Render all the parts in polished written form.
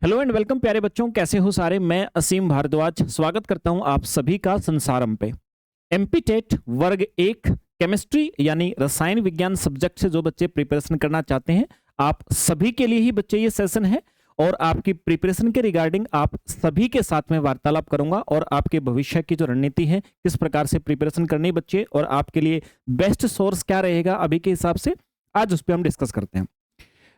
Hello and welcome प्यारे बच्चों, कैसे हो सारे। मैं असीम भारद्वाज स्वागत करता हूं आप सभी का संसारम पे। एमपी टेट वर्ग 1 केमिस्ट्री यानी रसायन विज्ञान सब्जेक्ट से जो बच्चे प्रिपरेशन करना चाहते हैं, आप सभी के लिए ही बच्चे ये सेशन है और आपकी प्रिपरेशन के रिगार्डिंग आप सभी के साथ में वार्तालाप करूंगा और आपके भविष्य की जो रणनीति है, किस प्रकार से प्रिपरेशन करनी है बच्चे और आपके लिए बेस्ट सोर्स क्या रहेगा अभी के हिसाब से, आज उस पर हम डिस्कस करते हैं।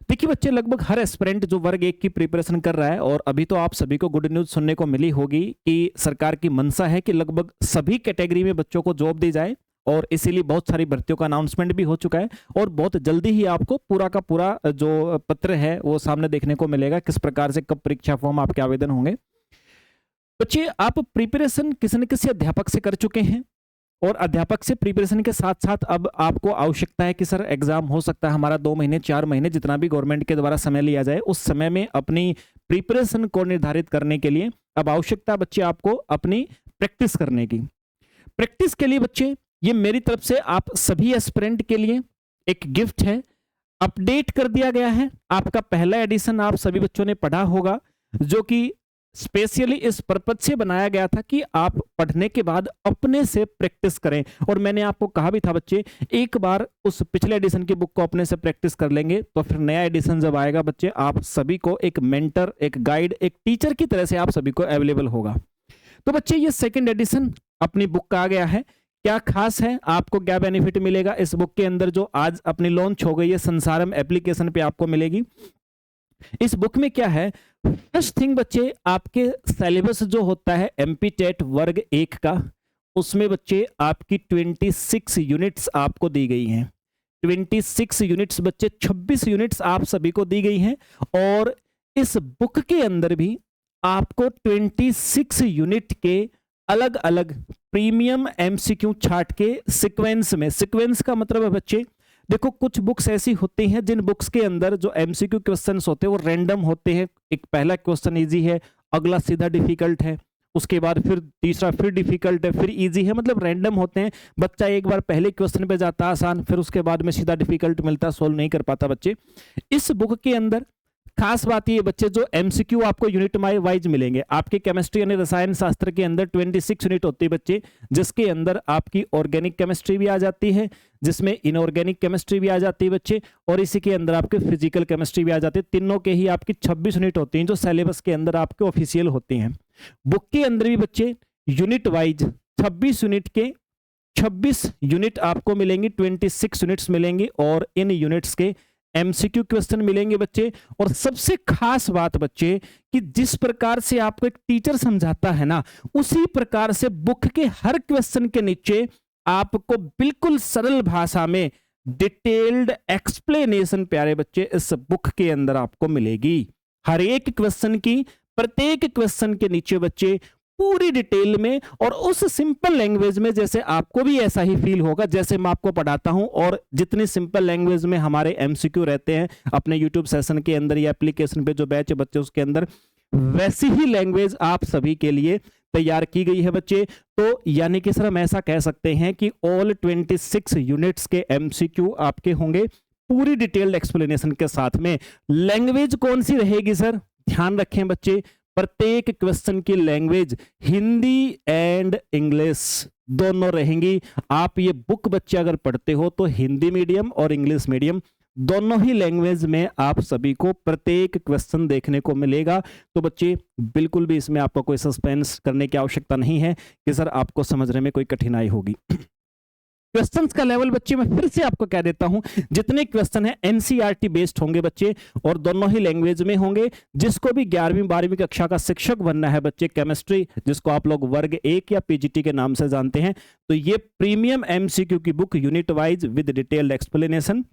देखिए बच्चे, लगभग हर एस्पिरेंट जो वर्ग 1 की प्रिपरेशन कर रहा है और अभी तो आप सभी को गुड न्यूज सुनने को मिली होगी कि सरकार की मंशा है कि लगभग सभी कैटेगरी में बच्चों को जॉब दी जाए और इसीलिए बहुत सारी भर्तियों का अनाउंसमेंट भी हो चुका है और बहुत जल्दी ही आपको पूरा का पूरा जो पत्र है वो सामने देखने को मिलेगा, किस प्रकार से कब परीक्षा फॉर्म आपके आवेदन होंगे। बच्चे, आप प्रिपरेशन किसी न किसी अध्यापक से कर चुके हैं और अध्यापक से प्रिपरेशन के साथ साथ अब आपको आवश्यकता है कि सर एग्जाम हो सकता है हमारा 2 महीने 4 महीने जितना भी गवर्नमेंट के द्वारा समय लिया जाए, उस समय में अपनी प्रिपरेशन को निर्धारित करने के लिए अब आवश्यकता बच्चे आपको अपनी प्रैक्टिस करने की। प्रैक्टिस के लिए बच्चे, ये मेरी तरफ से आप सभी एस्पिरेंट के लिए एक गिफ्ट है। अपडेट कर दिया गया है, आपका पहला एडिशन आप सभी बच्चों ने पढ़ा होगा, जो कि स्पेशली इस पर्पज से बनाया गया था कि आप पढ़ने के बाद अपने से प्रैक्टिस करें। और मैंने आपको कहा भी था बच्चे, एक बार उस पिछले एडिशन की बुक को अपने से प्रैक्टिस कर लेंगे तो फिर नया एडिशन जब आएगा बच्चे, आप सभी को एक मेंटर, एक गाइड, एक टीचर की तरह से आप सभी को अवेलेबल होगा। तो बच्चे, ये सेकंड एडिशन अपनी बुक का आ गया है। क्या खास है, आपको क्या बेनिफिट मिलेगा इस बुक के अंदर जो आज अपनी लॉन्च हो गई है संसारम एप्लीकेशन पे आपको मिलेगी। इस बुक में क्या है, फर्स्ट थिंग बच्चे, आपके सिलेबस जो होता है एमपी टेट वर्ग 1 का, उसमें बच्चे आपकी 26 यूनिट्स आपको दी गई हैं। 26 यूनिट्स बच्चे, 26 यूनिट्स आप सभी को दी गई हैं और इस बुक के अंदर भी आपको 26 यूनिट के अलग अलग प्रीमियम एमसीक्यू छाट के सीक्वेंस में, सीक्वेंस का मतलब है बच्चे, देखो कुछ बुक्स ऐसी होती हैं जिन बुक्स के अंदर जो एमसीक्यू क्वेश्चंस होते हैं वो रैंडम होते हैं। एक पहला क्वेश्चन इजी है, अगला सीधा डिफिकल्ट है, उसके बाद फिर तीसरा फिर डिफिकल्ट है, फिर इजी है, मतलब रैंडम होते हैं। बच्चा एक बार पहले क्वेश्चन पे जाता आसान, फिर उसके बाद में सीधा डिफिकल्ट मिलता, सोल्व नहीं कर पाता बच्चे। इस बुक के अंदर खास बात ये बच्चे, जो एमसीक्यू आपको यूनिट वाइज मिलेंगे, आपके केमिस्ट्री यानी रसायन शास्त्र के अंदर 26 यूनिट होती है बच्चे, जिसके अंदर आपकी ऑर्गेनिक केमिस्ट्री भी आ जाती है, जिसमें इनऑर्गेनिक केमिस्ट्री भी आ जाती है बच्चे, और इसी के अंदर आपके फिजिकल केमिस्ट्री भी आ जाती है। तीनों के ही आपकी 26 यूनिट होती हैं जो सिलेबस के अंदर आपके ऑफिशियल होती हैं। बुक के अंदर भी बच्चे यूनिट वाइज 26 यूनिट के 26 यूनिट आपको मिलेंगी, 26 यूनिट्स मिलेंगी और इन यूनिट्स के एमसीक्यू क्वेश्चन मिलेंगे बच्चे। और सबसे खास बात बच्चे, कि जिस प्रकार से आपको एक टीचर समझाता है ना, उसी प्रकार से बुक के हर क्वेश्चन के नीचे आपको बिल्कुल सरल भाषा में डिटेल्ड एक्सप्लेनेशन प्यारे बच्चे इस बुक के अंदर आपको मिलेगी। हर एक क्वेश्चन की, प्रत्येक क्वेश्चन के नीचे बच्चे पूरी डिटेल में और उस सिंपल लैंग्वेज में, जैसे आपको भी ऐसा ही फील होगा जैसे मैं आपको पढ़ाता हूं। और जितनी सिंपल लैंग्वेज में हमारे एमसीक्यू रहते हैं अपने यूट्यूब सेशन के अंदर या एप्लीकेशन पे जो बैच बच्चे उसके अंदर, वैसी ही लैंग्वेज आप सभी के लिए तैयार की गई है बच्चे। तो यानी कि सर हम ऐसा कह सकते हैं कि ऑल 26 यूनिट्स के एमसीक्यू आपके होंगे पूरी डिटेल्ड एक्सप्लेनेशन के साथ में। लैंग्वेज कौन सी रहेगी सर, ध्यान रखें बच्चे, प्रत्येक क्वेश्चन की लैंग्वेज हिंदी एंड इंग्लिश दोनों रहेंगी। आप ये बुक बच्चे अगर पढ़ते हो तो हिंदी मीडियम और इंग्लिश मीडियम दोनों ही लैंग्वेज में आप सभी को प्रत्येक क्वेश्चन देखने को मिलेगा। तो बच्चे बिल्कुल भी इसमें आपको कोई सस्पेंस करने की आवश्यकता नहीं है कि सर आपको समझने में कोई कठिनाई होगी। क्वेश्चंस का लेवल बच्चे मैं फिर से आपको कह देता हूं, जितने क्वेश्चन है एनसीईआरटी बेस्ड होंगे बच्चे और दोनों ही लैंग्वेज में होंगे। जिसको भी 11वीं 12वीं कक्षा का शिक्षक बनना है बच्चे केमिस्ट्री, जिसको आप लोग वर्ग 1 या पीजीटी के नाम से जानते हैं, तो ये प्रीमियम एमसीक्यू की book unit wise with detailed explanation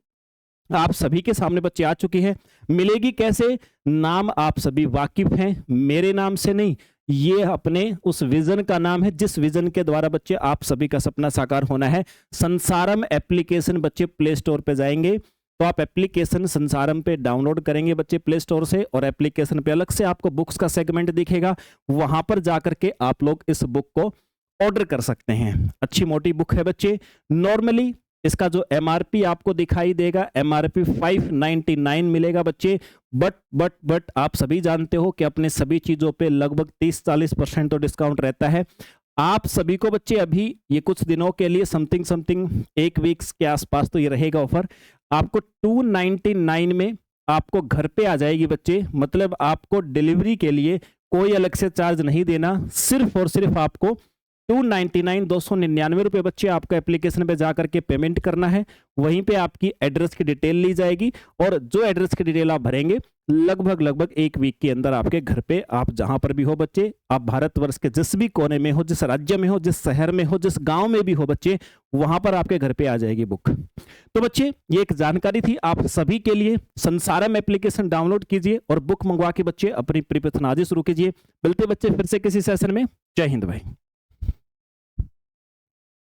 आप सभी के सामने बच्चे आ चुकी है। मिलेगी कैसे, नाम आप सभी वाकिफ हैं, मेरे नाम से नहीं, ये अपने उस विजन का नाम है जिस विजन के द्वारा बच्चे आप सभी का सपना साकार होना है। संसारम एप्लीकेशन बच्चे प्ले स्टोर पे जाएंगे तो आप एप्लीकेशन संसारम पे डाउनलोड करेंगे बच्चे प्ले स्टोर से, और एप्लीकेशन पे अलग से आपको बुक्स का सेगमेंट दिखेगा, वहां पर जाकर के आप लोग इस बुक को ऑर्डर कर सकते हैं। अच्छी मोटी बुक है बच्चे। नॉर्मली इसका जो MRP आपको दिखाई देगा, MRP 599 मिलेगा बच्चे। बट आप सभी जानते हो कि अपने सभी चीजों पे लगभग 30-40% तो डिस्काउंट रहता है। आप सभी को बच्चे अभी ये कुछ दिनों के लिए समथिंग एक वीक्स के आसपास तो ये रहेगा ऑफर। आपको 299 में आपको घर पे आ जाएगी बच्चे, मतलब आपको डिलीवरी के लिए कोई अलग से चार्ज नहीं देना, सिर्फ और सिर्फ आपको 299 299 रुपये बच्चे आपको एप्लीकेशन पे जा करके पेमेंट करना है। वहीं पे आपकी एड्रेस की डिटेल ली जाएगी और जो एड्रेस की डिटेल आप भरेंगे लगभग एक वीक के अंदर आपके घर पे, आप जहां पर भी हो बच्चे, आप भारतवर्ष के जिस भी कोने में हो, जिस राज्य में हो, जिस शहर में हो, जिस गांव में भी हो बच्चे, वहां पर आपके घर पे आ जाएगी बुक। तो बच्चे ये एक जानकारी थी आप सभी के लिए। संसारम एप्लीकेशन डाउनलोड कीजिए और बुक मंगवा के बच्चे अपनी प्रिपरेशन आज ही शुरू कीजिए। मिलते बच्चे फिर से किसी सेशन में। जय हिंद भाई।